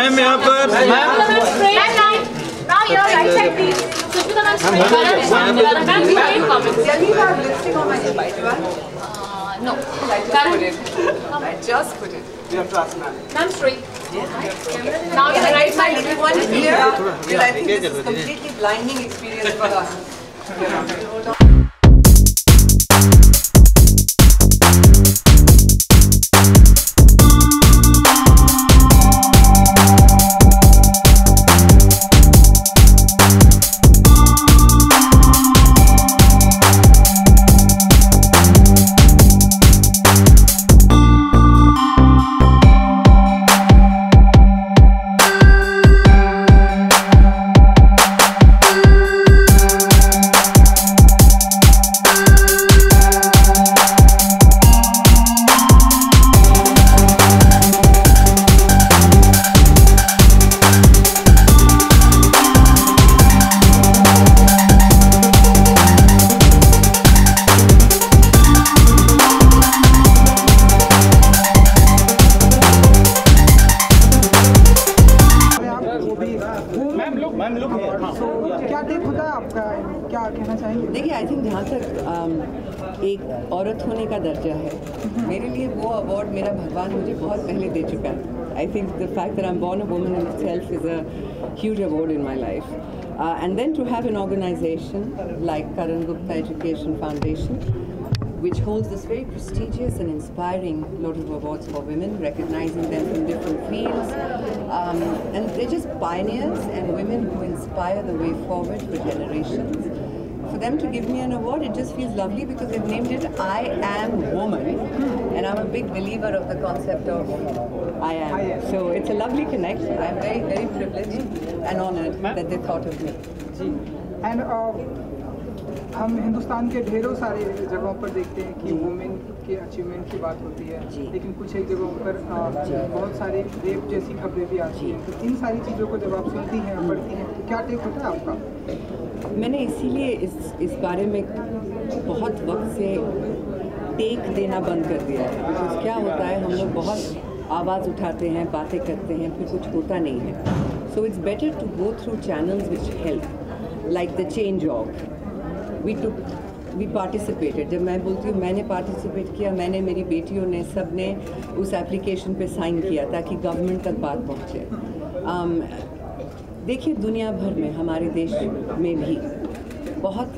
Ma'am यहाँ पर Now your right side, please. Sushmita ma'am, Lipstick on my invite, no. I just put it. You have to ask ma'am. Ma'am, straight. Now Can your I right get my side. little one here? Because I think this is completely blinding experience for us. क्या take होता है आपका, क्या कहना चाहेंगे? देखिए, I think जहाँ तक एक औरत होने का दर्जा है, मेरे लिए वो अवार्ड मेरा भगवान मुझे बहुत पहले दे चुका है. I think the fact that I am born a woman in itself is a huge award in my life. And then to have an organization like Karan Gupta Education Foundation, which holds this very prestigious and inspiring lot of awards for women, recognizing them from different fields. And they're just pioneers and women who inspire the way forward for generations. For them to give me an award, it just feels lovely because they've named it I Am Woman. And I'm a big believer of the concept of I am. So it's a lovely connection. I'm very, very privileged and honored that they thought of me. And हम हिंदुस्तान के ढेरों सारे जगहों पर देखते हैं कि women के अचीवमेंट की बात होती है, लेकिन कुछ एक जगहों पर बहुत सारे रेप जैसी खबरें भी आती हैं. तो इन सारी चीज़ों को जब आप सुनती हैं, पढ़ती हैं, तो क्या टेक होता है आपका? मैंने इसीलिए इस बारे में बहुत वक्त से टेक देना बंद कर दिया है. बिकॉज क्या होता है, हम लोग बहुत आवाज़ उठाते हैं, बातें करते हैं, फिर कुछ होता नहीं है. So it's better to go through channels which help, like the change dot org. We participated. जब मैं बोलती हूँ मैंने पार्टिसिपेट किया, मैंने, मेरी बेटियों ने, सब ने उस एप्लीकेशन पे साइन किया ताकि गवर्नमेंट तक बात पहुँचे. देखिए, दुनिया भर में, हमारे देश में भी बहुत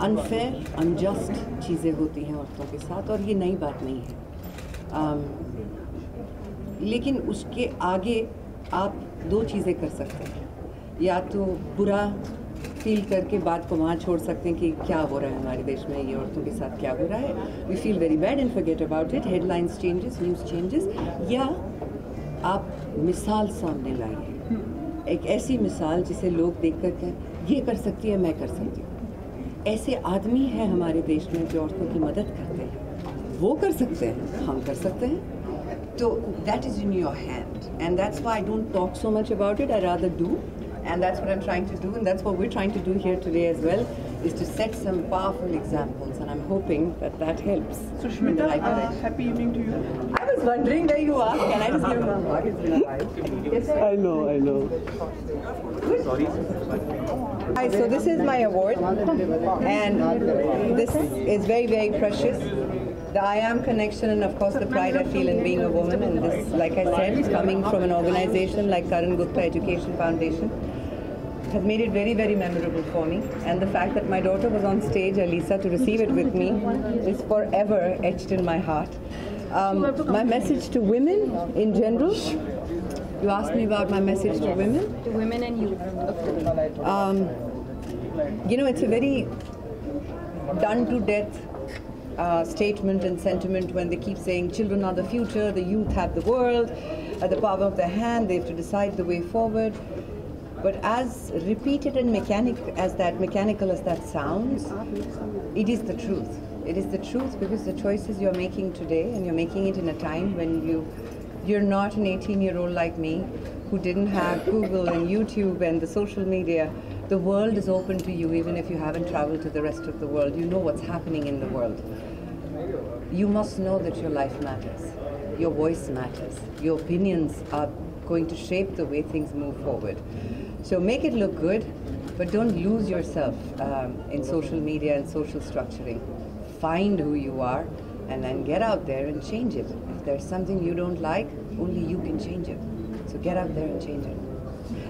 अनफेयर, अनजस्ट चीज़ें होती हैं औरतों के साथ, और ये नई बात नहीं है. लेकिन उसके आगे आप दो चीज़ें कर सकते हैं. या तो बुरा फील करके बात को वहाँ छोड़ सकते हैं कि क्या हो रहा है हमारे देश में, ये औरतों के साथ क्या हो रहा है, we feel very bad and forget about it, headlines changes, news changes. या आप मिसाल सामने लाइए, एक ऐसी मिसाल जिसे लोग देख कर कहें ये कर सकती है, मैं कर सकती हूँ. ऐसे आदमी हैं हमारे देश में जो औरतों की मदद करते हैं. वो कर सकते हैं, हम कर सकते हैं. तो that is in your hand, and that's why I don't talk so much about it, I rather do. And that's what I'm trying to do, and that's what we're trying to do here today as well, is to set some powerful examples, and I'm hoping that that helps. Sushmita, happy evening to you. I was wondering where you are. Can I just give him a hug? It's been a while. Yes, sir. I know. Sorry. Hi, so this is my award, and this is very, very precious. The I Am connection, and of course the pride I feel in being a woman, and this, like I said, coming from an organization like Karan Gupta Education Foundation, has made it very, very memorable for me. And the fact that my daughter was on stage, Alisa, to receive it with me is forever etched in my heart. My message to women in general, you asked me about my message to women? To women and youth of today. You know, it's a very done to death statement and sentiment when they keep saying children are the future, the youth have the world at the palm of their hand, they have to decide the way forward. But as repeated and mechanical as that sounds, it is the truth. It is the truth because the choices you're making today, and you're making it in a time when you're not an 18-year-old like me who didn't have Google and YouTube and the social media. The world is open to you even if you haven't traveled to the rest of the world. You know what's happening in the world. you must know that your life matters, your voice matters, your opinions are going to shape the way things move forward. So make it look good, but don't lose yourself in social media and social structuring. Find who you are and then get out there and change it. If there's something you don't like, only you can change it. So get out there and change it.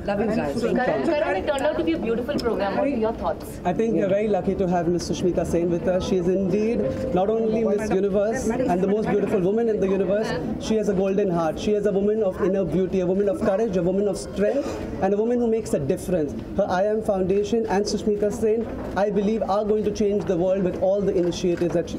Love you guys. Karan, it turned out to be a beautiful program. What are your thoughts? I think we are very lucky to have Miss Sushmita Sen with us. She is indeed not only Miss Universe and the most beautiful woman in the universe, she has a golden heart. She is a woman of inner beauty, a woman of courage, a woman of strength, and a woman who makes a difference. Her I Am Foundation and Sushmita Sen, I believe, are going to change the world with all the initiatives that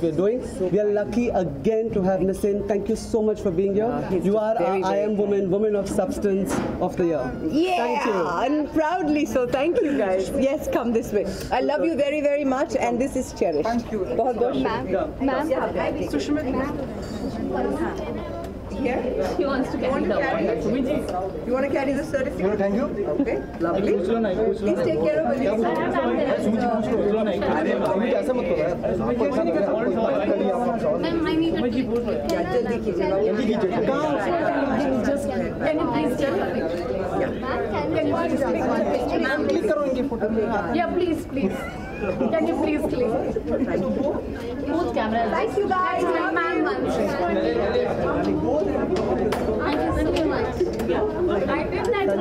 we are doing. We are lucky again to have Miss Sen. Thank you so much for being here. You are our I Am Woman of Substance of the Year. Yeah, thank you. And proudly so. Thank you guys. Yes, come this way. I love you very, very much, and this is cherished. Thank you. बहुत बहुत शुक्रिया. Ma'am, Here. he wants to carry the award. You want to carry the certificate? Thank you. Okay, lovely. Please take care of it. Ma'am, I need a treat. जल्दी कीजिएगा. Just, can you please tell her? Can you please take one picture? Ma'am, click करो इनकी photo. yeah, please. Can you please click? Both cameras. Thank you guys. Ma'am, thank you so much. I did that.